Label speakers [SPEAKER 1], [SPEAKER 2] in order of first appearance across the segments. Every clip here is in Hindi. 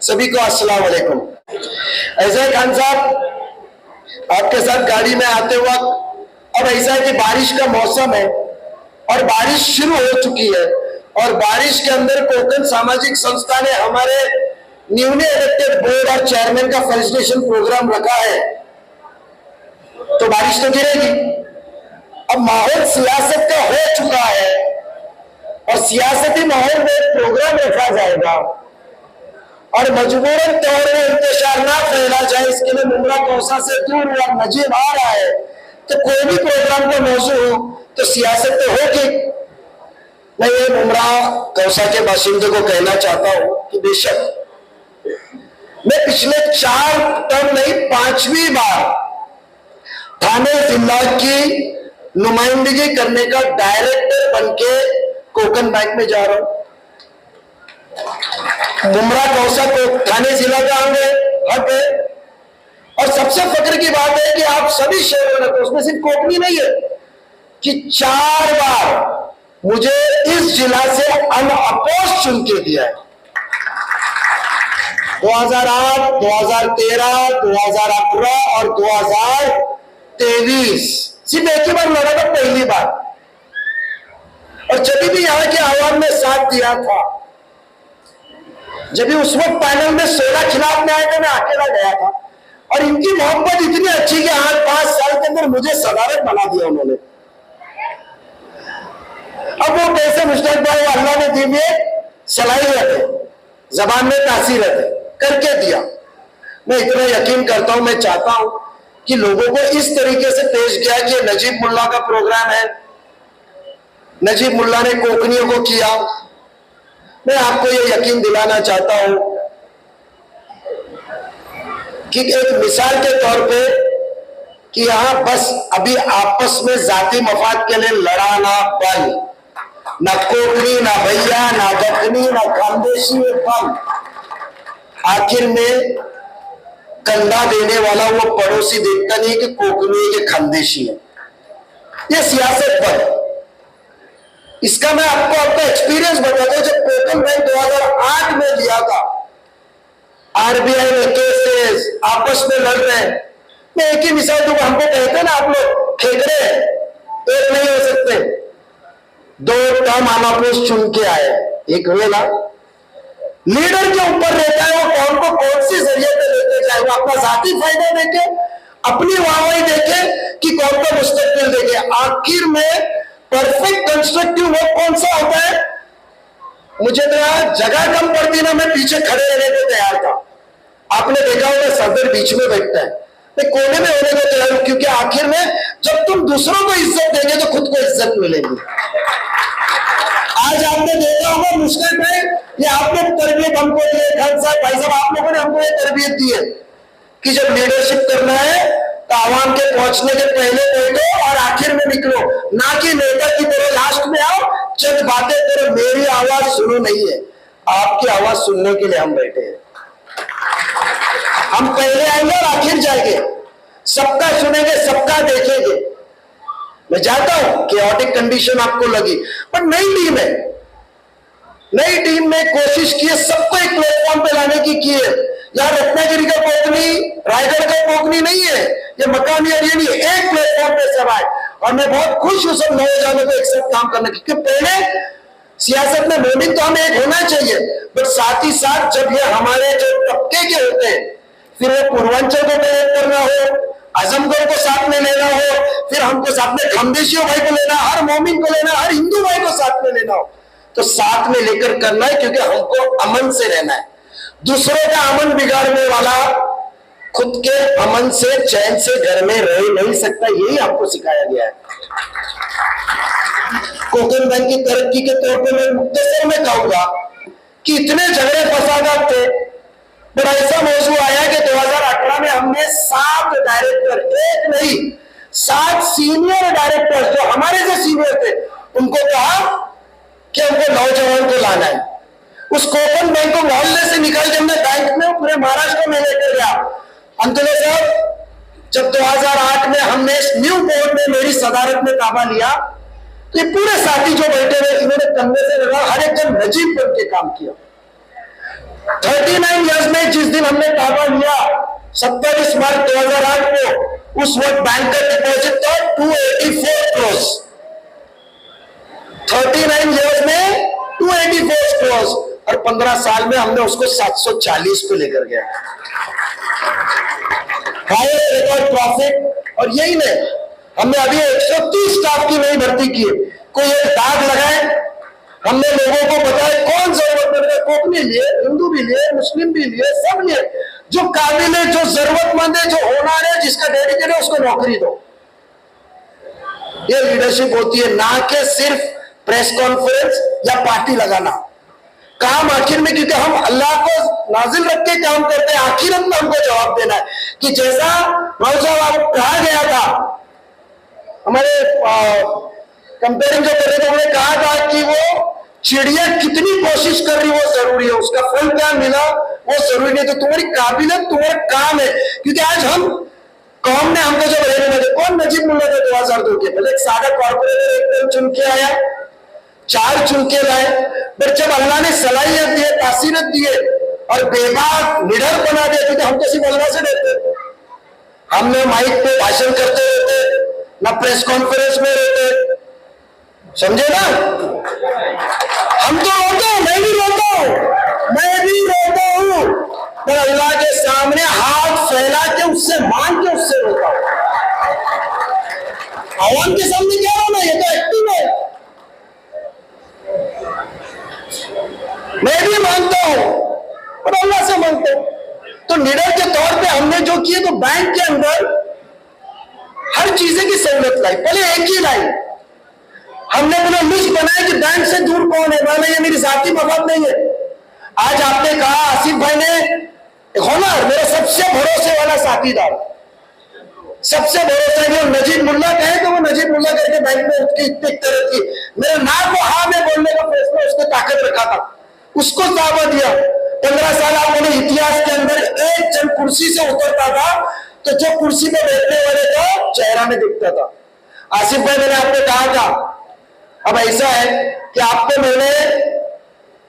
[SPEAKER 1] सभी को अस्सलाम वालेकुम। ऐसा खान साहब, आपके साथ गाड़ी में आते वक्त अब ऐसा है कि बारिश का मौसम है और बारिश शुरू हो चुकी है और बारिश के अंदर कोकण सामाजिक संस्था ने हमारे न्यूली इलेक्टेड बोर्ड और चेयरमैन का फेलिसिटेशन प्रोग्राम रखा है, तो बारिश तो गिरेगी। अब माहौल सियासत का हो चुका है और सियासती माहौल में प्रोग्राम रखा जाएगा और मजबूरन तौर में इंतशार ना फैला जाए, इसके लिए मुमरा कौसा से दूर हुआ नजीब आ रहा है। तो कोई भी प्रोग्राम का मौजू हो तो सियासत तो होगी। मैं ये मुमरा कौसा के बाशिंदे को कहना चाहता हूं कि बेशक मैं पिछले 4 टर्म नहीं 5वीं बार थाने जिला की नुमाइंदगी करने का डायरेक्टर बनके कोकण बैंक में जा रहा हूं। मुमरा कौसा को थाने जिला का अंग हक है और सबसे फक्र की बात है कि आप सभी शहरों में, तो उसमें सिर्फ कोकणी नहीं है कि 4 बार मुझे इस जिला से अनअपोज चुन के दिया है। 2008, 2013, 2018 और 2023 सिर्फ एक ही बार लड़ा था, पहली बार। और जब भी यहां के आवाम ने साथ दिया था, जब भी उस वक्त पैनल में 16 खिलाफ में आए थे, मैं अकेला गया था और इनकी मोहब्बत इतनी अच्छी कि आज 5 साल के अंदर मुझे सदारत बना दिया उन्होंने। अब वो कैसे मुश्ताक भाई अल्लाह ने दी में सलाहियत है, जबान में तासीर है, करके दिया। मैं इतना यकीन करता हूं, मैं चाहता हूं कि लोगों को इस तरीके से पेश किया कि नजीब मुल्ला का प्रोग्राम है, नजीब मुल्ला ने कोकनियों को किया। मैं आपको ये यकीन दिलाना चाहता हूं कि एक मिसाल के तौर पे कि यहां बस अभी आपस में जाती मफाद के लिए लड़ाना बल, ना कोकनी, ना भैया, ना दखनी, ना खानदेशी बल, आखिर में कंधा देने वाला वो पड़ोसी देखता नहीं कि कोकनी के खानदेशी है। ये सियासत बल। इसका मैं आपको अपना एक्सपीरियंस बताता हूं। जब कोकण बैंक 2008 में लिया था, आरबीआई में केसेस आपस में लड़ रहे हैं। मैं एक ही मिसाल दूंगा, हमको कहते हैं ना आप लोग खेगड़े एक नहीं हो सकते, 2 टर्म अनापोज चुन के आए, एक हुए ना। लीडर के ऊपर रहता है वो कौन को कौन सी जरिए पे लेके जाए, वो अपना जाती फायदा देखे, अपनी वाहवाही देखे कि कौन को मुस्तकबिल देखे। आखिर में परफेक्ट कंस्ट्रक्टिव वर्क कौन सा होता है? मुझे तो यहाँ जगह कम पड़ती ना, मैं पीछे खड़े रहने को तैयार था। आपने देखा होगा सदर बीच में बैठता है, मैं कोने में होने को तैयार हूं, क्योंकि आखिर में जब तुम दूसरों को इज्जत देंगे तो खुद को इज्जत मिलेगी। आज आपने देखा होगा मुश्किल में, ये आपने तरबियत हमको दी है, खान साहब भाई साहब आप लोगों ने हमको ये तरबियत दी है कि जब लीडरशिप करना है तो आवाम के पहुंचने के पहले बैठो और आखिर में निकलो, ना कि नेता की तरह लास्ट में आओ, चंद बातें करो, मेरी आवाज सुनो। नहीं है, आपकी आवाज सुनने के लिए हम बैठे हैं। हम पहले आएंगे और आखिर जाएंगे, सबका सुनेंगे, सबका देखेंगे। मैं चाहता हूं कि ऑटिक कंडीशन आपको लगी, पर नई टीम है, नई टीम ने कोशिश की है सबको एक प्लेटफॉर्म पे लाने की है। यहाँ रत्नागिरी का कोकनी, रायगढ़ का कोकनी नहीं है, ये मकानी एरिया नहीं, एक प्लेटफॉर्म पे सब आए। और मैं बहुत खुश हूं सब नौजवानों को एक साथ काम करने की, क्योंकि पहले सियासत में मोमिन तो हमें एक होना चाहिए, बट साथ ही साथ जब ये हमारे जो तबके के होते हैं, फिर वो पूर्वांचल को मैनेज करना हो, आजमगढ़ को साथ में लेना हो, फिर हमको साथ में खानदेशियों भाई को लेना, हर मोमिन को लेना, हर हिंदू भाई को साथ में लेना हो, तो साथ में लेकर करना है, क्योंकि हमको अमन से रहना है। दूसरों का अमन बिगाड़ने वाला खुद के अमन से चैन से घर में रह नहीं सकता, यही आपको सिखाया गया है। कोकण बैंक की तरक्की के तौर पे मैं मुख्तसर में कहूंगा कि इतने झगड़े फसादात थे, पर ऐसा मौजू आया कि 2018 में हमने 7 डायरेक्टर, एक नहीं 7 सीनियर डायरेक्टर जो हमारे से सीनियर थे, उनको कहा कि हमको नौजवान को लाना है। उस कोकण बैंक को मोहल्ले से निकाल के हमने बैंक में पूरे महाराष्ट्र में लेकर गया। अंतुले साहब, जब 2008 में हमने न्यू बोर्ड में मेरी सदारत में ताबा लिया, तो ये पूरे साथी जो बैठे हुए इन्होंने कंधे से लगा, हर एक जन नजीब बन के काम किया। 39 ईयर्स में जिस दिन हमने ताबा लिया 27 मार्च 2008 को, उस वक्त बैंक का डिपॉजिट था 284 करोड़। 39 ईयर्स में 284 करोड़, और 15 साल में हमने उसको 740 पे लेकर गया। Highest record profit. और यही नहीं, हमने अभी 130 स्टाफ की नई भर्ती की है। कोई एक दाग लगाए, हमने लोगों को बताया कौन जरूरतमंद है, कोकनी लिए, हिंदू भी लिए, मुस्लिम भी लिए, सब लिए, जो काबिल है, जो जरूरतमंद है, जो होनहार है, जिसका डेडिकेट है, उसको नौकरी दो। ये लीडरशिप होती है, ना कि सिर्फ प्रेस कॉन्फ्रेंस या पार्टी लगाना। काम आखिर में, क्योंकि हम अल्लाह को नाजिल रख के काम करते हैं, आखिरत में हमको जवाब देना है। कि जैसा कहा गया था, हमारे कंपेयरिंग जो कर रहे थे, उन्होंने कहा था कि वो चिड़िया कितनी कोशिश कर रही वो जरूरी है, उसका फल क्या मिला वो जरूरी नहीं। तो तुम्हारी काबिलियत, तुम्हारा काम है। क्योंकि आज हम कौम ने हमको जब रहने लगे, कौन नजीब मुल्ला था 2002 के पहले, एक सादा कॉर्पोरेटर एक चुन के आया, 4 चुन के लाए, पर जब अल्लाह ने सलाहियत दिए, तासीरत दिए और बेबाक निडर बना दिया, क्योंकि हम तो सिर्फ अल्लाह से डरते, हमने माइक पे भाषण करते रहते, ना प्रेस कॉन्फ्रेंस में रहते, समझे ना। हम तो रोते हैं, मैं भी रोता हूं, मैं भी रोता हूं, पर अल्लाह के सामने हाथ फैला के उससे मांग के उससे रोता हूं। आवाम के सामने क्या रोना, ये तो एक्टिंग है। मैं भी मांगता हूं और अल्लाह से मांगता हूं। तो निडर के तौर पे हमने जो किए, तो बैंक के अंदर हर चीजें की सहूलत लाई। पहले एक ही लाई, हमने अपना लिस्ट बनाया कि बैंक से दूर कौन है, माना ये मेरी जाती मफाद नहीं है। आज आपने कहा, आसिफ भाई ने होनर, मेरा सबसे भरोसे वाला साथीदार, सबसे भरोसे जो नजीब मुल्ला कहे तो वो नजीब मुल्ला करके बैंक में उसकी इतनी तरह की, मेरे नाम को हाँ में बोलने का फैसला उसने ताकत रखा था, उसको दावा दिया। 15 साल आपने इतिहास के अंदर एक जन कुर्सी से उतरता था तो जो कुर्सी पे बैठने वाले का चेहरा में दिखता था। आसिफ भाई, मैंने आपको कहा था, अब ऐसा है कि आपको मैंने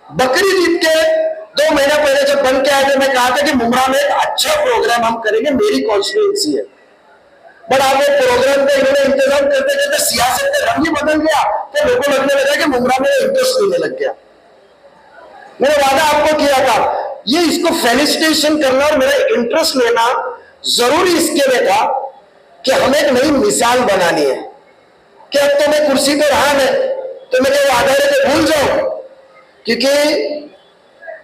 [SPEAKER 1] बकरीद ईद के 2 महीना पहले जब बन के आए थे, मैं कहा था कि मुमरा में एक अच्छा प्रोग्राम हम करेंगे, मेरी कॉन्स्टिट्यूएंसी है। बट आप वो प्रोग्राम का इन्होंने इंतजाम करते करते सियासत का रंग ही बदल गया, तो लोगों को लगने लगा कि मुमरा में इंटरेस्ट लेने लग गया। मैंने वादा आपको किया था, ये इसको फेलिसिटेशन करना और मेरा इंटरेस्ट लेना जरूरी इसके लिए था कि हमें एक नई मिसाल बनानी है कि अब तो मैं कुर्सी पर रहा है, तो मैं वो आधार पे भूल जाऊं। क्योंकि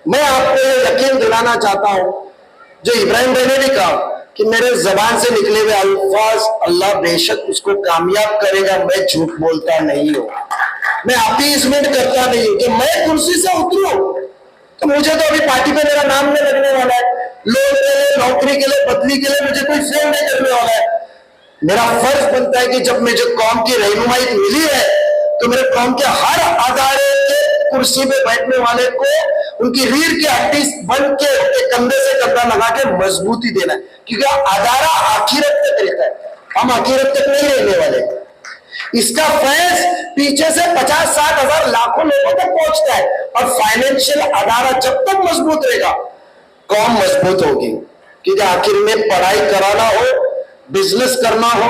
[SPEAKER 1] मैं आपको यकीन दिलाना चाहता हूं, जो इब्राहिम भाई ने भी कहा कि मेरे जबान से निकले हुए अल्फाज अल्लाह बेशक उसको कामयाब करेगा, मैं झूठ बोलता नहीं हूं, मैं अपीसमेंट करता नहीं हूं कि मैं कुर्सी से उतरूं तो मुझे तो अभी पार्टी पे मेरा नाम नहीं लगने वाला है, लोग के लिए, नौकरी के लिए, बदली के लिए मुझे कोई फोन नहीं करने वाला है। मेरा फर्ज बनता है कि जब मुझे कौम की रहनुमाई मिली है तो मेरे कौम के हर अदारे के कुर्सी पे बैठने वाले को उनकी रीढ़ की हड्डी बन के कंधे से कंधा लगा के मजबूती देना है। क्योंकि अदारा आखिरत तक रहता है, हम आखिरत तक नहीं रहने वाले। इसका फैज पीछे से 50-60 हजार लाखों लोगों तक पहुंचता है, और फाइनेंशियल अदारा जब तक मजबूत रहेगा कौम मजबूत होगी। क्योंकि आखिर में पढ़ाई कराना हो, बिजनेस करना हो,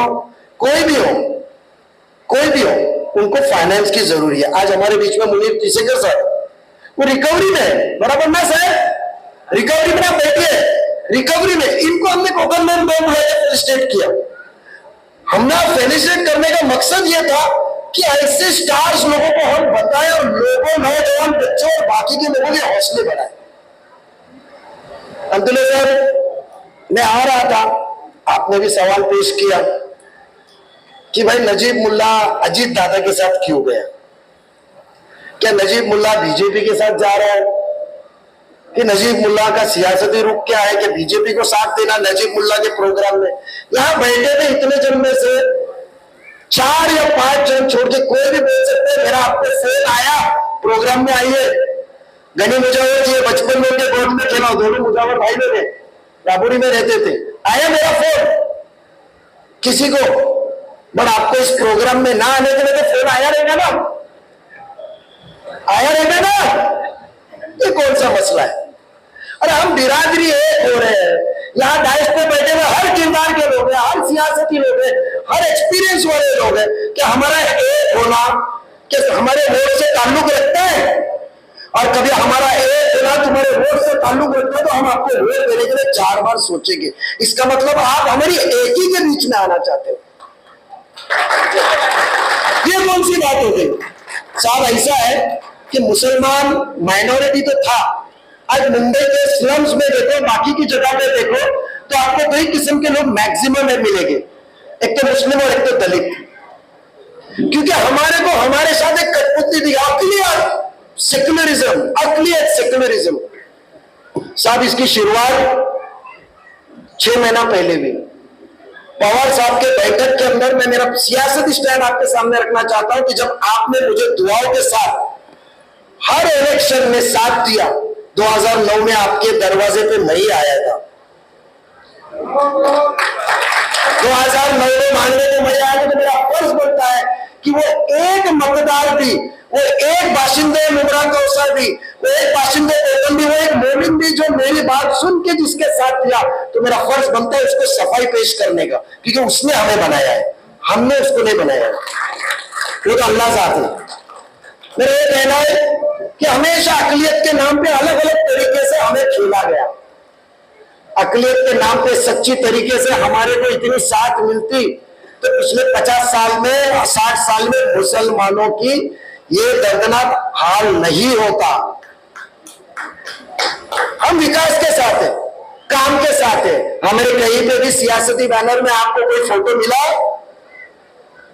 [SPEAKER 1] कोई भी हो, उनको फाइनेंस की जरूरी है। आज हमारे बीच में मुनीर तीसेकर साहब, वो रिकवरी में, बराबर ना साहब, रिकवरी में आप बैठिए, रिकवरी में इनको हमने कोकन में फेलिसिटेट किया। हमने फेलिसिटेट करने का मकसद यह था कि ऐसे स्टार्स लोगों को हम बताएं और लोगों, नौजवान बच्चों और बाकी के लोगों के हौसले बढ़ाएं। अब्दुल्ला साहब, मैं आ रहा था, आपने भी सवाल पेश किया कि भाई नजीब मुल्ला अजीत दादा के साथ क्यों गया, क्या नजीब मुल्ला बीजेपी के साथ जा रहा है, कि नजीब मुल्ला का सियासती रुख क्या है कि बीजेपी को साथ देना नजीब मुल्ला के प्रोग्राम में। यहां बैठे थे इतने जन में से 4 या 5 जन छोड़ के कोई भी बोल सकते हैं मेरा आपको फोन आया प्रोग्राम में आइए। गनी मुजावर जी बचपन में उनके बोर्ड में खेला, दोनों मुजावर भाई लोग राबुरी में रहते थे, आया मेरा फोन किसी को, बट आपको इस प्रोग्राम में ना आने के लिए तो फोन आया रहेगा ना, आया रहेगा ना। ये कौन सा मसला है? अरे हम बिरादरी एक हो रहे हैं, यहाँ डाइस पे बैठे हुए हर किरदार के लोग हैं, हर सियासती लोग हैं, हर एक्सपीरियंस वाले लोग हैं। क्या हमारा एक होना कि हमारे वोट से ताल्लुक रखता है? और कभी हमारा एक होना तुम्हारे वोट से ताल्लुक रखता है तो हम आपको वोट देने के लिए 4 बार सोचेंगे। इसका मतलब आप हमारी एक ही के बीच में आना चाहते हो। ये कौन सी बात हो गई साहब? ऐसा है कि मुसलमान माइनॉरिटी तो था, आज मुंबई के स्लम्स में देखो, बाकी की जगह पे देखो तो आपको कई किस्म के लोग मैक्सिमम में मिलेंगे, एक तो मुस्लिम और एक तो दलित। क्योंकि हमारे को हमारे साथ एक कठपुतली दी, अकलियत सेक्युलरिज्म, अकलियत सेक्युलरिज्म। साहब इसकी शुरुआत 6 महीना पहले भी पवार साहब के बैठक के अंदर मैं मेरा सियासती स्टैंड आपके सामने रखना चाहता हूं कि जब आपने मुझे दुआओं के साथ हर इलेक्शन में साथ दिया, 2009 में आपके दरवाजे पे मैं ही आया था, 2009 में मांगने को मैं आया तो मेरा फर्ज बनता है कि वो एक मतदार भी, वो एक बाशिंदे मुमरा कौसा भी, वो एक बाशिंदे ओपन भी, वो एक मोमिन भी जो मेरी बात सुन के जिसके साथ दिया, तो मेरा फर्ज बनता है उसको सफाई पेश करने का, क्योंकि उसने हमें बनाया है, हमने उसको नहीं बनाया है, वो तो अल्लाह साथ है। मेरा ये कहना है कि हमेशा अकलियत के नाम पे अलग अलग तरीके से हमें खेला गया। अकलियत के नाम पे सच्ची तरीके से हमारे को इतनी साथ मिलती तो पिछले 50 साल में 60 साल में मुसलमानों की ये दर्दनाक हाल नहीं होता। हम विकास के साथ है, काम के साथ है। हमारे कहीं पे भी सियासती बैनर में आपको कोई फोटो मिला,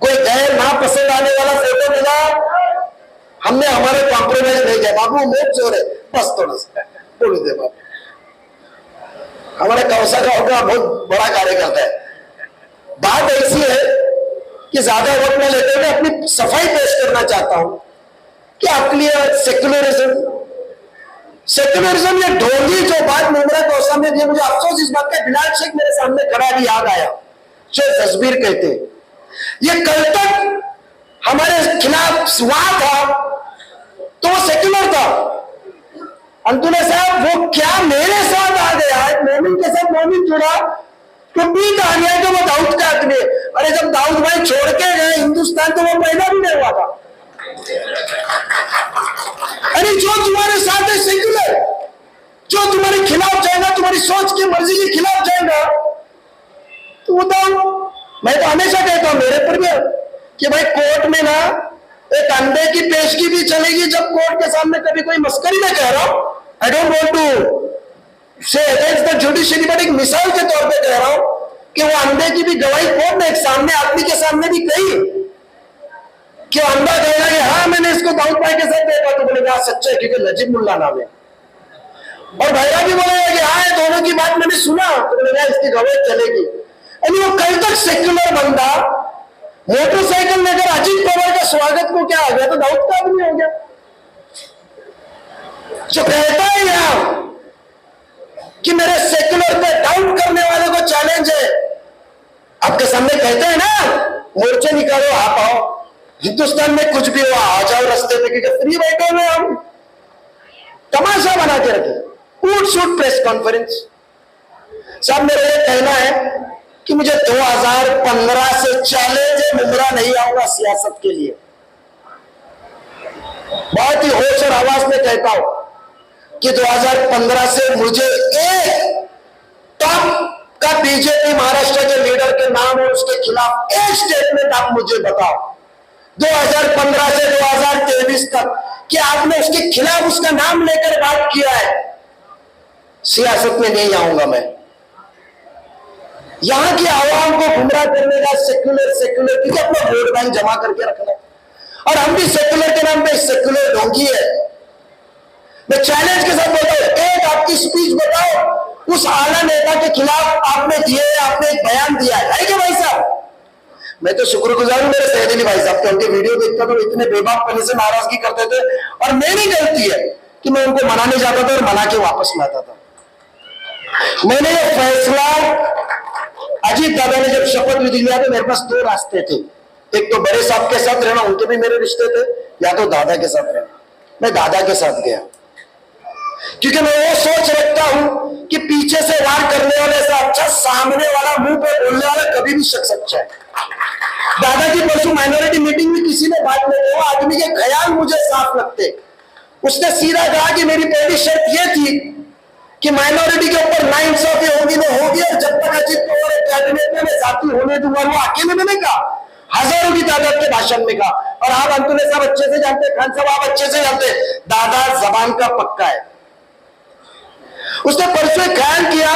[SPEAKER 1] कोई गैर नापसंद आने वाला फोटो मिला, हमने हमारे कॉम्प्रोमाइज नहीं किया। बाबू मोक जोर है, बस थोड़ा सा बोल दे बाबू, हमारे कौसा का होगा बहुत बड़ा कार्य करता है। बात ऐसी है कि ज्यादा वक्त में लेते हुए अपनी सफाई पेश करना चाहता हूं कि अकलियत सेक्युलरिज्म ये ढोंगी जो बात मुमरा कौसा में दी, मुझे अफसोस इस बात का, बिलाल शेख मेरे सामने खड़ा भी याद आया, जो तस्वीर कहते हैं, ये कल तक हमारे खिलाफ वहां था तो वो सेक्युलर था। अंतुल्ला साहब वो क्या मेरे साथ आ गया, मोमिन के साथ मोमिन जुड़ा तो भी कहानियां जो वो दाऊद का आदमी। अरे जब दाऊद भाई छोड़ के गए हिंदुस्तान तो वो पैदा भी नहीं हुआ था। अरे जो तुम्हारे साथ है सेक्युलर, जो तुम्हारे खिलाफ जाएगा, तुम्हारी सोच की मर्जी के खिलाफ जाएगा तो बताओ। मैं तो हमेशा कहता हूं मेरे पर भी कि भाई कोर्ट में ना एक अंडे की पेशगी भी चलेगी जब कोर्ट के सामने कभी कोई मस्करी में कह रहा हूं, आई डोंट वांट टू से अगेंस्ट द जुडिशरी, बट एक मिसाल के तौर पे कह रहा हूं कि वो अंडे की भी गवाही कोर्ट ने एक सामने आदमी के सामने भी कही कि अंडा कहेगा कि हाँ मैंने इसको दाऊद भाई के साथ देखा, तो बोलेगा सच्चा है क्योंकि नजीब मुल्ला नाम है। और भैया भी बोलेगा कि हाँ दोनों की बात मैंने सुना, तो बोलेगा इसकी गवाही चलेगी। यानी वो कल तक सेक्युलर बंदा मोटरसाइकिल लेकर अजीत पवार का स्वागत को क्या आ गया, तो दाऊद का आदमी हो गया। जो कहता है यहां कि मेरे सेक्युलर पे डाउट करने वाले को चैलेंज है, आपके सामने कहते हैं ना मोर्चे निकालो आप आओ, हिंदुस्तान में कुछ भी हो आ जाओ रास्ते पे, क्योंकि फ्री बैठे हुए हम, तमाशा बना के रखे, उठ सूट प्रेस कॉन्फ्रेंस। साहब मेरा ये कहना है कि मुझे 2015 से चैलेंज है, मुमरा नहीं आऊंगा सियासत के लिए। बहुत ही होश और आवाज में कहता हूं कि 2015 से मुझे एक टॉप का बीजेपी महाराष्ट्र के लीडर के नाम और उसके खिलाफ एक स्टेटमेंट आप मुझे बताओ 2015 से 2023 तक कि आपने उसके खिलाफ उसका नाम लेकर बात किया है। सियासत में नहीं आऊंगा मैं, यहां की आवाम को गुमराह करने का सेक्युलर क्योंकि अपना वोट बैंक जमा करके रखना, और हम भी सेक्युलर के नाम पे सेक्युलर ढोंगी है। मैं चैलेंज के साथ बोलता हूं, एक आपकी स्पीच बताओ उस आला नेता के खिलाफ आपने दिए, आपने एक बयान दिया है कि भाई साहब। मैं तो शुक्रगुजार हूं मेरे सैयद अली भाई साहब के, उनके वीडियो देखता तो इतने बेबाकपने से नाराजगी करते थे, और मेरी गलती है कि मैं उनको मनाने जाता था और मना के वापस लाता था। मैंने ये फैसला, अजीत दादा ने जब शपथ विधि लिया तो मेरे पास 2 रास्ते थे, एक तो बड़े साहब के साथ रहना, उनके भी मेरे रिश्ते थे, या तो दादा के साथ रहना। मैं दादा के साथ गया। क्योंकि मैं वो सोच रखता हूं कि पीछे से वार करने वाले से अच्छा सामने वाला मुंह पे बोलने वाला कभी भी शख्स अच्छा है। दादाजी परसों माइनॉरिटी मीटिंग में किसी ने बात नहीं, वो आदमी के ख्याल मुझे साफ लगते। उसने सीधा कहा कि मेरी पहली शर्त यह थी कि माइनॉरिटी के ऊपर नाइंसाफी होगी ना होगी, और जब तक अजीत पवार कैबिनेट में मैं जाती होने दूंगा। वो अकेले में नहीं कहा, हजारों की तादाद के भाषण में कहा। और आप अंतुले साहब अच्छे से जानते, खान साहब आप अच्छे से जानते, दादा जबान का पक्का है। उसने परसों ख्याल किया,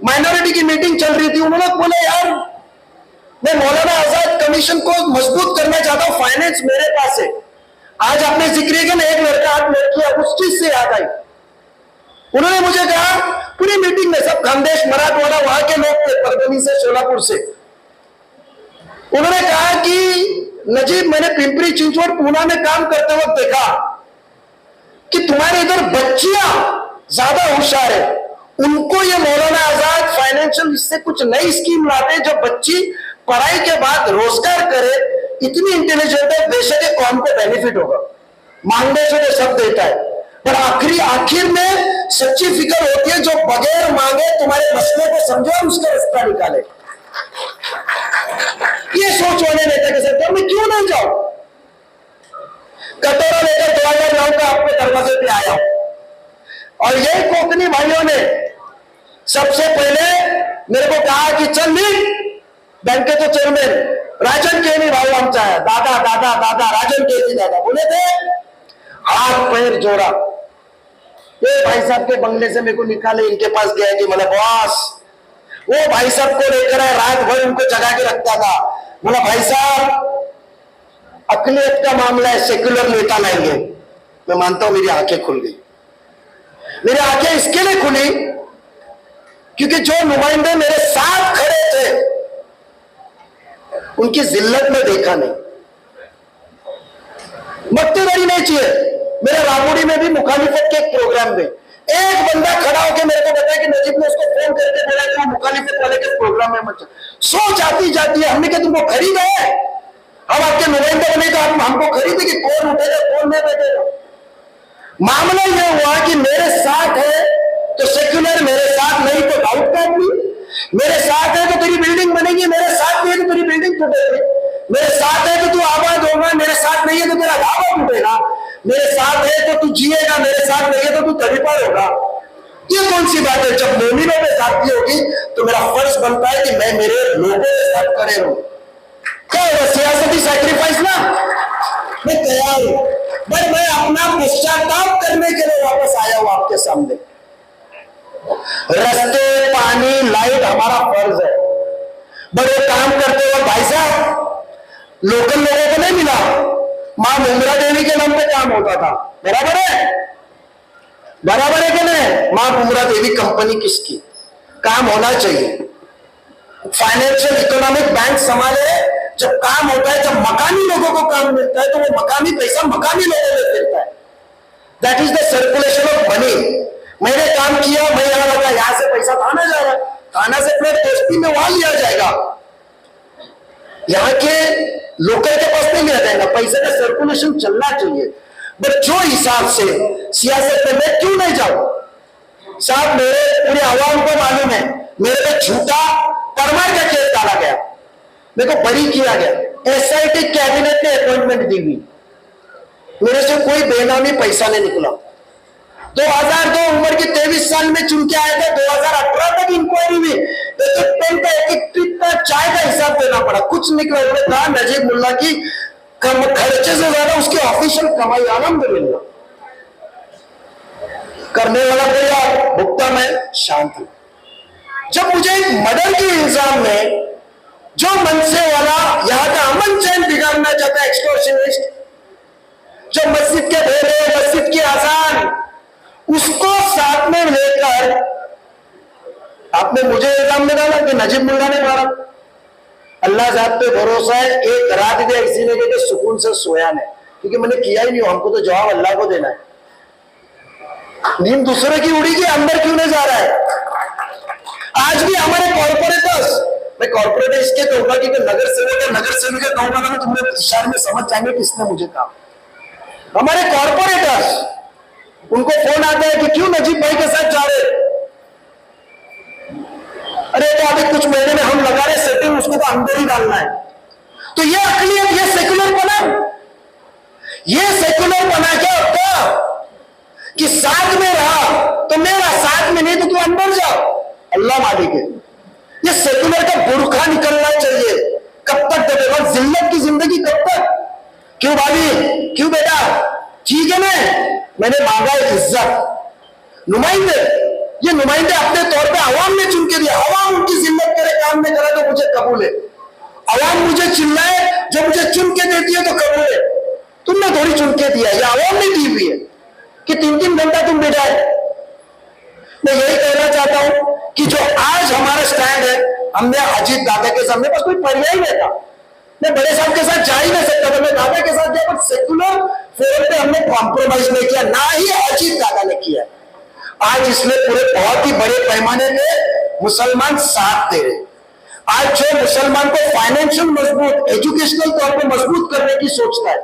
[SPEAKER 1] माइनॉरिटी की मीटिंग चल रही थी, उन्होंने बोले यार मैं मौलाना आजाद कमीशन को मजबूत करना चाहता हूं, फाइनेंस मेरे पास है। आज आपने जिक्र किया ना एक लड़का आठ लड़कियां, उस चीज से याद आई। उन्होंने मुझे कहा पूरी मीटिंग में सब खानदेश मराठवाड़ा वहां के लोग थे, परभनी से सोलापुर से। उन्होंने कहा कि नजीब मैंने पिंपरी चिंचवड़ पूना में काम करते वक्त देखा कि तुम्हारे इधर बच्चियां ज्यादा होशियार है, उनको ये मौलाना आजाद फाइनेंशियल इससे कुछ नई स्कीम लाते जो बच्ची पढ़ाई के बाद रोजगार करे, इतनी इंटेलिजेंट है, बेशक कौम को बेनिफिट होगा, मांगने से तो सब देता है, पर आखिर में सच्ची फिक्र होती है जो बगैर मांगे तुम्हारे मसले को समझो और उसका रास्ता निकाले। ये सोच वाले नेता के साथ मैं क्यों नहीं जाऊं? कटोरा लेकर 2009 का आपके दरवाजे पे आया और यही कोकनी भाइयों ने सबसे पहले मेरे को कहा कि चल बैंक के तो चेयरमैन राजन केनी भाई हम चाहे, दादा दादा दादा राजन केनी दादा बोले थे, हाथ पैर जोड़ा। ये भाई साहब के बंगले से मेरे को निकाले, इनके पास गया कि मतलब बॉस, वो भाई साहब को लेकर आए, रात भर उनको जगा के रखता था। बोला भाई साहब अकलियत का मामला है, सेक्युलर नेता लाएंगे। मैं मानता हूं मेरी आंखें खुल गई। मेरी आंखें इसके लिए खुली क्योंकि जो नुमाइंदे मेरे साथ खड़े थे उनकी जिल्लत में देखा नहीं, मक्तेदारी नहीं चाहिए। मेरे रामपुरी में भी मुखालिफत के एक प्रोग्राम में एक बंदा खड़ा होकर मेरे को बताया कि नजीब ने उसको फोन करके बोला कि मुखालिफत वाले के प्रोग्राम में मत। सोच आती जाती है, हमने क्या तुमको खरीदा है? हम आपके नुमाइंदे बने तो हमको खरीदे कि कौन उठेगा कौन नहीं बैठेगा। मामला यह हुआ कि मेरे साथ है तो सेक्युलर, मेरे साथ नहीं तो डाउट का आदमी, मेरे साथ है तो तेरी बिल्डिंग बनेगी, मेरे साथ नहीं है तो तेरी बिल्डिंग टूटेगी, मेरे साथ है तो तू आबाद होगा, मेरे साथ नहीं है तो तेरा ढाबा टूटेगा, मेरे साथ है तो तू जिएगा, मेरे साथ नहीं है तो तू तड़ीपार होगा। ये कौन सी बात है? जब मोमिनों में साथी होगी तो मेरा फर्ज बनता है कि मैं मेरे लोगों के साथ खड़े रहूं। क्या होगा? सियासती सैक्रिफाइस ना, मैं तैयार हूं, पर मैं अपना पश्चाताप करने के लिए वापस आया हूं आपके सामने। रस्ते पानी लाइट हमारा फर्ज है, बड़े काम करते हुए भाई साहब लोकल लोगों को नहीं मिला, मां मुमरा देवी के नाम पे काम होता था, बराबर है? बराबर है कि नहीं? मां मुमरा देवी कंपनी किसकी? काम होना चाहिए। फाइनेंशियल इकोनॉमिक बैंक संभाले, जब काम होता है, जब मकानी लोगों को काम मिलता है तो वो मकानी पैसा मकानी लोगों में फिरता है। That is the circulation of money. मैंने काम किया, मैं यहां लगा, यहां से पैसा थाना जा रहा है, थाना से अपने दोस्ती में वहां लिया जाएगा, यहाँ के लोकल के पास नहीं लिया जाएगा। पैसे का सर्कुलेशन चलना चाहिए। बट जो हिसाब से सियासत में मैं क्यों नहीं जाऊं साहब, मेरे पूरे आवाम को मालूम है, मेरे पे झूठा परमार का केस डाला गया, मेरे को बरी किया गया, एसआईटी कैबिनेट ने अपॉइंटमेंट दी हुई, मेरे से कोई बेनामी पैसा नहीं निकला। 2002 उम्र की 23 साल में चुन के आए थे, 2018 तक इंक्वायरी हुई, एक पेन का एक ट्रिप का चाय का हिसाब देना पड़ा, कुछ निकला। उन्होंने कहा नजीब मुल्ला की कम खर्चे से ज्यादा उसकी ऑफिशियल कमाई, अल्हम्दुलिल्लाह। करने वाला कोई भुगता, मैं शांत हूं। जब मुझे एक मर्डर के इल्जाम में जो मनसे वाला यहां का अमन चैन बिगाड़ना चाहता है, एक्सटॉर्शनिस्ट, जो मस्जिद के भेड़े, मस्जिद की आजान, उसको साथ में लेकर आपने मुझे इल्जाम लगाया कि नजीब मुल्ला ने मारा। अल्लाह जात पे भरोसा है, एक रात भी ऐसी नहीं कि सुकून से सोया नहीं, क्योंकि मैंने किया ही नहीं, हमको तो जवाब अल्लाह को देना है। नींद दूसरे की उड़ी के अंदर क्यों नहीं जा रहा है? आज भी हमारे कॉर्पोरेटर्स, मैं कॉर्पोरेटर इसके कहूंगा कि नगर सेवक है, नगर सेवक कहूंगा ना, तुम्हें इशारे में समझ जाएंगे किसने मुझे कहा। हमारे कॉर्पोरेटर्स उनको फोन आता है कि क्यों नजीब भाई के साथ जा रहे, अरे तो अभी कुछ महीने में हम लगा रहे सेटिंग, उसको तो अंदर ही डालना है। तो ये अकलियत, ये सेक्युलर बना, ये सेक्युलर बना क्या होता कि साथ में रहा तो मेरा, साथ में नहीं तो तू अंदर जा, अल्लाह मालिक है। ये सेक्युलर का बुरखा निकलना चाहिए। कब तक देगा जिल्लत की जिंदगी, कब तक? क्यों भाभी, क्यों बेटा, ठीक है ना, मैंने मांगा है इज्जत। नुमाइंदे, ये नुमाइंदे अपने तौर पे अवाम ने चुन के दिया, अवाम उनकी जिल्लत करे, काम में करे तो मुझे कबूल है। अवाम मुझे चिल्लाए, जब मुझे चुन के देती है तो कबूल है। तुमने थोड़ी चुन के दिया, ये अवाम ने दी हुई है कि 3-3 घंटा तुम बिठाए। मैं यही कहना चाहता हूं कि जो आज हमारा स्टैंड है, हमने अजीत दादा के सामने बस कोई पर्याय नहीं था। मैं बड़े साहब के साथ जा ही नहीं सकता था, मैं दादा के साथ गया, बट सेक्युलर फोरम पे हमने कॉम्प्रोमाइज नहीं किया, ना ही अजीत दादा ने किया। आज इसमें पूरे बहुत ही बड़े पैमाने पे मुसलमान साथ दे रहे। आज जो मुसलमान को फाइनेंशियल मजबूत, एजुकेशनल तौर पे मजबूत करने की सोचता है,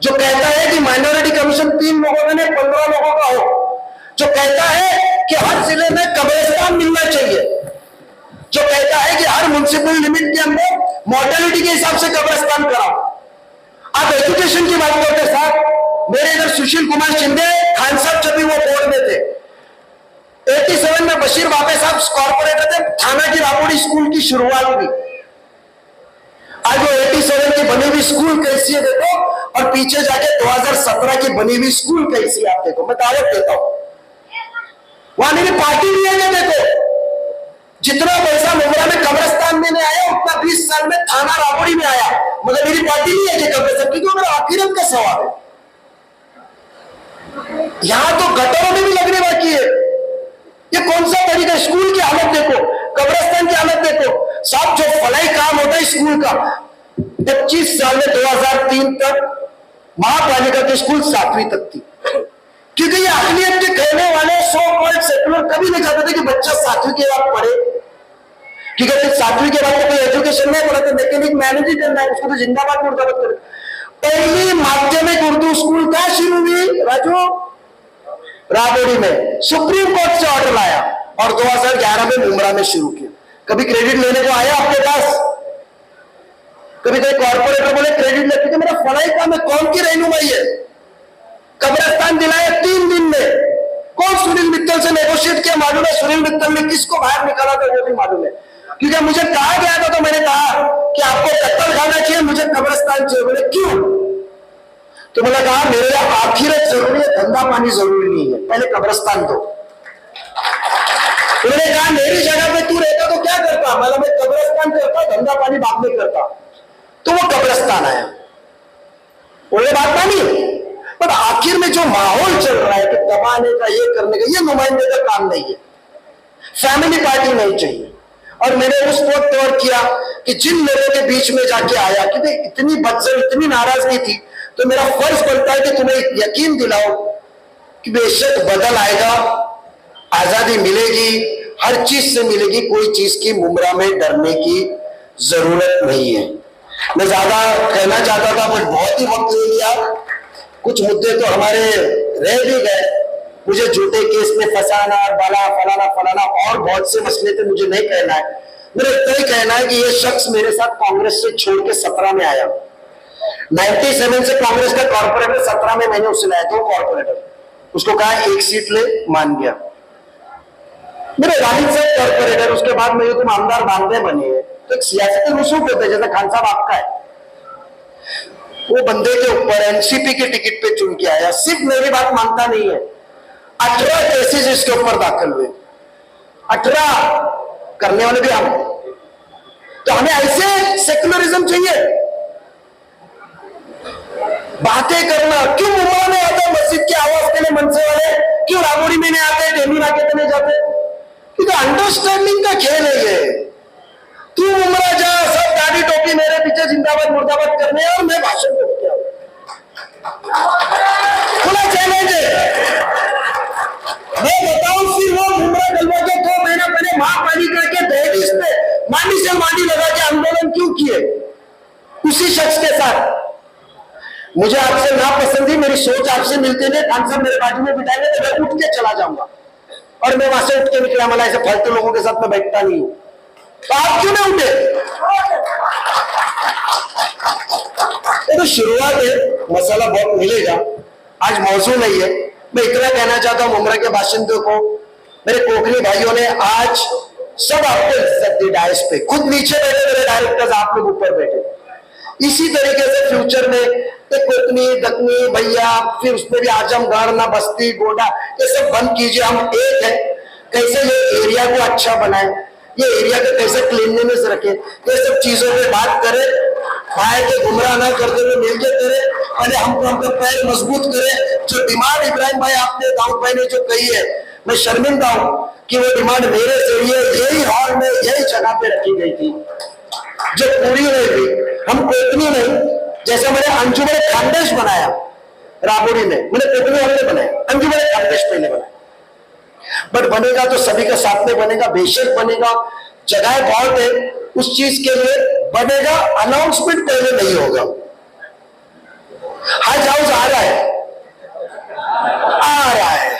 [SPEAKER 1] जो कहता है कि माइनॉरिटी कमीशन 3 लोगों में 15 लोगों का हो, जो कहता है कि हर जिले में कब्रिस्तान मिलना चाहिए, जो कहता है कि हर म्युनिसिपल लिमिट के अंदर मॉर्टेलिटी के हिसाब से कब्रिस्तान कराओ। आप एजुकेशन की बात करते साहब, मेरे इधर सुशील कुमार शिंदे खान साहब जब भी वो बोर्ड में थे, 87 में बशीर बाबे साहब कॉर्पोरेटर थे, थाना की राबोड़ी स्कूल की शुरुआत हुई। आज वो 87 की बनी हुई स्कूल कैसी है देखो, और पीछे जाके 2017 की बनी हुई स्कूल कैसी है आप देखो। मैं दावत देता हूं, वहां मेरी पार्टी भी है, देखो जितना पैसा मुमरा में कब्रिस्तान में नहीं आया, उतना 20 साल में थाना राबोड़ी में आया, मगर मेरी पार्टी नहीं है कि कब्रिस्तान, क्योंकि मेरा आखिरत का सवाल है। यहां तो गटरों में भी लगने बाकी है। ये कौन सा तरीका? स्कूल की हालत देखो, कब्रिस्तान की हालत देखो साहब। जो फलाई काम होता है स्कूल का, 25 साल में 2003 तक महापालिका की स्कूल 7वीं तक थी, क्योंकि ये अकलियत के कहने वाले सो कॉल्ड सेक्युलर कभी नहीं चाहते थे कि बच्चा 7वीं के बाद पढ़े, क्योंकि 7वीं के बाद तो कोई एजुकेशन नहीं पढ़ा, तो मैकेनिक मैनेज ही करना है, उसको तो जिंदाबाद मुर्दाबाद करे। पहली माध्यमिक उर्दू स्कूल कहां शुरू हुई राजू? राबोड़ी में। सुप्रीम कोर्ट से ऑर्डर लाया और 2011 में मुमरा में शुरू किया। कभी क्रेडिट लेने को आया आपके पास? कभी कोई कॉर्पोरेटर बोले क्रेडिट लेते कि मेरा फलाई काम है, कौन की रहनुमाई है? कब्रिस्तान दिलाया 3 दिन में। कौन सुनील मित्तल से नेगोशिएट किया मालूम है? सुनील मित्तल ने किसको बाहर निकाला था वो भी मालूम है, क्योंकि मुझे कहा गया था तो मैंने कहा कि आपको कत्ल खाना चाहिए, मुझे कब्रिस्तान चाहिए। बोले क्यों? तो मैंने कहा मेरे लिए आखिरत जरूरी है, धंधा पानी जरूरी नहीं है, पहले कब्रिस्तान दो। उन्होंने कहा मेरी जगह पे तू रहता तो क्या करता? मतलब मैं कब्रिस्तान करता, धंधा पानी बाद में करता। तो वो कब्रिस्तान आया, बोले बात मानी। पर आखिर में जो माहौल चल रहा है कि दबाने का, ये करने का, ये नुमाइंदे का काम नहीं है, फैमिली पार्टी नहीं चाहिए। और मैंने उस वक्त तौर किया कि जिन लोगों के बीच में जाके आया, क्योंकि इतनी बदसर, इतनी नाराजगी थी, तो मेरा फर्ज बनता है कि तुम्हें यकीन दिलाओ कि बेशक बदल आएगा, आजादी मिलेगी, हर चीज से मिलेगी, कोई चीज की मुमरा में डरने की जरूरत नहीं है। मैं ज्यादा कहना चाहता था बट बहुत ही वक्त ले लिया। कुछ मुद्दे तो हमारे रह भी गए, मुझे झूठे केस में फंसाना और बाला फलाना फलाना और बहुत से मसले थे, मुझे नहीं कहना है। मेरा इतना ही कहना है कि ये शख्स मेरे साथ कांग्रेस से छोड़ के 17 में आया, 97 से कांग्रेस का कॉर्पोरेटर, 17 में मैंने उसे लाया, 2 कॉर्पोरेटर, उसको कहा 1 सीट ले, मान गया। मेरे वालिद से कॉर्पोरेटर, उसके बाद मेरे तुम आमदार बांधे बने हैं, तो एक सियासत रसूख होते हैं, जैसे खान साहब आपका है, वो बंदे के ऊपर एनसीपी के टिकट पे चुन के आया। सिर्फ मेरी बात मानता नहीं है, 18 केसेस इसके ऊपर दाखिल हुए, 18 करने वाले भी हम। तो हमें ऐसे सेक्युलरिज्म चाहिए, बातें करना। क्यों मुंबई में आते मस्जिद की आवाज के लिए मनसे वाले, क्यों राबोड़ी में नहीं आते, डेली नाके पे नहीं जाते? क्योंकि अंडरस्टैंडिंग का खेल है ये। तू उमरा जा, सब दाढ़ी टोपी मेरे पीछे जिंदाबाद मुर्दाबाद करने, और मैं भाषण को क्या खुला चैलेंज है। मैं बताऊं, फिर वो उमरा गलवा के 2 महीना पहले महापालिका के दहलीज पे मांडी से मांडी लगा के आंदोलन क्यों किए उसी शख्स के साथ? मुझे आपसे ना पसंद ही, मेरी सोच आपसे मिलती नहीं, खान साहब मेरे बाजू में बिठाएंगे तो मैं उठ के चला जाऊंगा, और मैं वहां से उठ के निकला, मला ऐसे फालतू लोगों के साथ में बैठता नहीं हूं। तो आप क्यों नहीं उठे? तो शुरुआत है, मसाला बहुत मिलेगा, आज मौसू नहीं है। मैं इतना कहना चाहता हूं मुमरा के बाशिंदों को, मेरे कोकणी भाइयों ने आज सब आपको इज्जत दी डायस पे, खुद नीचे बैठे मेरे डायरेक्टर्स, आप लोग ऊपर बैठे। इसी तरीके से फ्यूचर में कोकनी दकनी भैया, फिर उसमें भी आजमगढ़ ना बस्ती गोडा, ये सब बंद कीजिए। हम एक है, कैसे ये एरिया को अच्छा बनाए, ये एरिया को कैसे क्लीनलीनेस रखे, ये सब चीजों पे बात करें, भाई के गुमराह ना करते हुए मिलके करे, पहले हमको हमका पैर मजबूत करे। जो डिमांड इब्राहिम भाई आपने, दाऊद भाई ने जो कही है, मैं शर्मिंदा हूं कि वो डिमांड मेरे जरिए यही हॉल में यही जगह पे रखी गई थी, जो पूरी नहीं हुई। हम कोकनी नहीं, जैसे मैंने अंजुमन खानदेश बनाया राबोरी में, मैंने कोकनी वाले बनाया, अंजुमन खानदेश पहले बनाया, बट बनेगा तो सभी का साथ में बनेगा, बेशक बनेगा। जगह बहुत है उस चीज के लिए बनेगा, अनाउंसमेंट पहले नहीं होगा। हज हाउस आ रहा है, आ रहा है,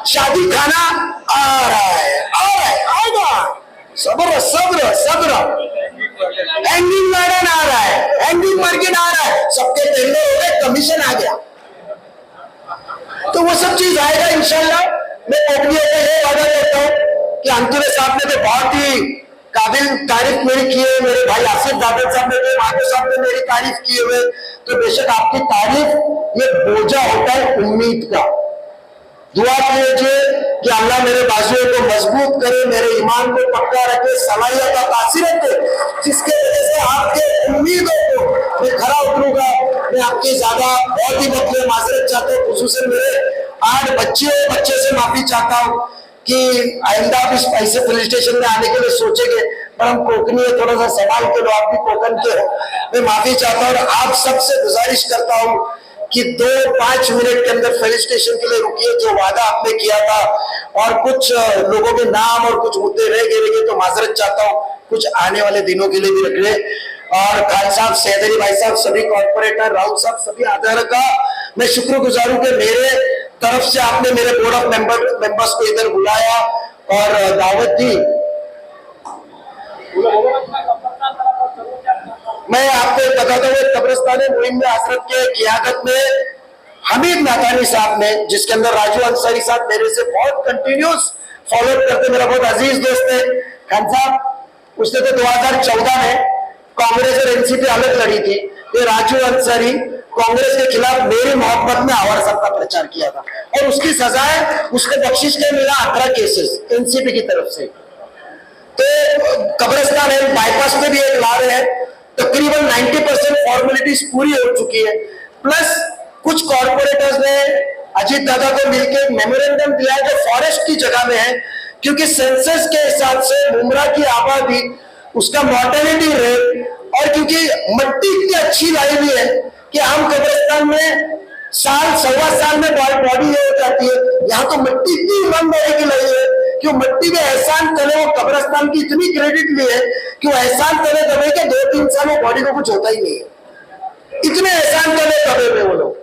[SPEAKER 1] शादी खाना आ रहा है, आएगा, सब्र सब्र सब्र। हैंगिंग गार्डन आ रहा है, हैंगिंग मार्केट आ रहा है, सबके पहले हो गए, कमीशन आ गया, तो वो सब चीज आएगा इंशाल्लाह। मैं कोकनियों को ये वादा करता हूँ कि अंतुरे साहब ने तो बहुत ही काबिल तारीफ मेरी की है, मेरे भाई आसिफ दादर साहब ने, माधो साहब ने मेरी तारीफ की हुए, तो बेशक आपकी तारीफ ये बोझा होता है उम्मीद का। दुआ कीजिए कि अल्लाह मेरे बाजुओं को मजबूत करे, मेरे ईमान को पक्का रखे, सलाहियत और तासीर दे, जिसके वजह से आपके उम्मीदों को मैं खरा उतरूंगा। मैं आपकी ज्यादा बहुत ही मतलब माजरत चाहता हूँ, खुसूसन मेरे 8 बच्चे से माफी चाहता हूँ कि आइंदा आप इस ऐसे पुलिस स्टेशन में आने के लिए सोचेंगे, पर हम कोकनी है, थोड़ा सा संभाल के लो, आप भी कोकन के हो। मैं माफी चाहता हूँ और आप सबसे गुजारिश करता हूँ कि 2-5 मिनट के अंदर पुलिस स्टेशन के लिए रुकिए, जो वादा आपने किया था, और कुछ लोगों के नाम और कुछ मुद्दे रह गए तो माजरत चाहता हूँ, कुछ आने वाले दिनों के लिए भी रख ले। और खान साहब, सैदरी भाई साहब, सभी कॉर्पोरेटर, राउत साहब, सभी आधार का मैं शुक्रगुजार हूं कि मेरे तरफ से आपने मेरे बोर्ड ऑफ मेंबर्स को इधर बुलाया और दावत दी। मैं आपको बताता हूँ, कब्रिस्तान मुहिम में हजरत के क़ियादत में हमीद नातानी साहब ने, जिसके अंदर राजू अंसारी साहब मेरे से बहुत कंटिन्यूस फॉलो करते, मेरा बहुत अजीज दोस्त है खान साहब। उसने तो 2014 में कांग्रेस और एनसीपी अलग लड़ी थी, ये राजू अंसारी कांग्रेस के खिलाफ मेरी मोहब्बत में आवार साहब का प्रचार किया था, और उसकी सजाए उसको बख्शिश के मिला 18 केसेस एनसीपी की तरफ से। तो कब्रिस्तान है, बाईपास में भी एक ला रहे हैं, तकरीबन 90% फॉर्मेलिटीज पूरी हो चुकी है। प्लस कुछ कॉर्पोरेटर्स ने अजीत दादा को मिलकर मेमोरेंडम दिया है जो फॉरेस्ट की जगह में है, क्योंकि सेंसस के हिसाब से मुमरा की आबादी, उसका मॉर्टेलिटी रेट, और क्योंकि मिट्टी इतनी अच्छी लाई हुई है कि हम कब्रिस्तान में साल सवा साल में बॉडी ये हो जाती है, यहाँ तो मिट्टी इतनी ईमानदारी की लाई है कि मिट्टी में एहसान तले, वो कब्रिस्तान की इतनी क्रेडिट ली है कि वो एहसान तले दबे के 2-3 साल में बॉडी को कुछ होता ही नहीं है, इतने एहसान तले दबे में वो लोग,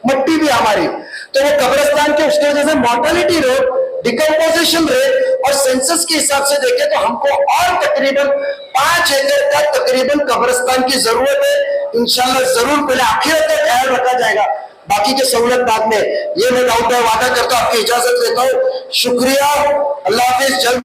[SPEAKER 1] मिट्टी भी हमारी। तो वो कब्रिस्तान के उसकी वजह से मॉर्टेलिटी रेट, डिकम्पोजिशन रेट और सेंसस के हिसाब से देखें तो हमको और तकरीबन 5 एकड़ का तकरीबन कब्रिस्तान की जरूरत है। इंशाल्लाह जरूर पहले आखिर तक ख्याल रखा जाएगा, बाकी के सहूलत बाद में। ये मैं दाऊद भाई वादा करता हूं, आपकी इजाजत लेता हूं। शुक्रिया, अल्लाह हाफिज। जल्द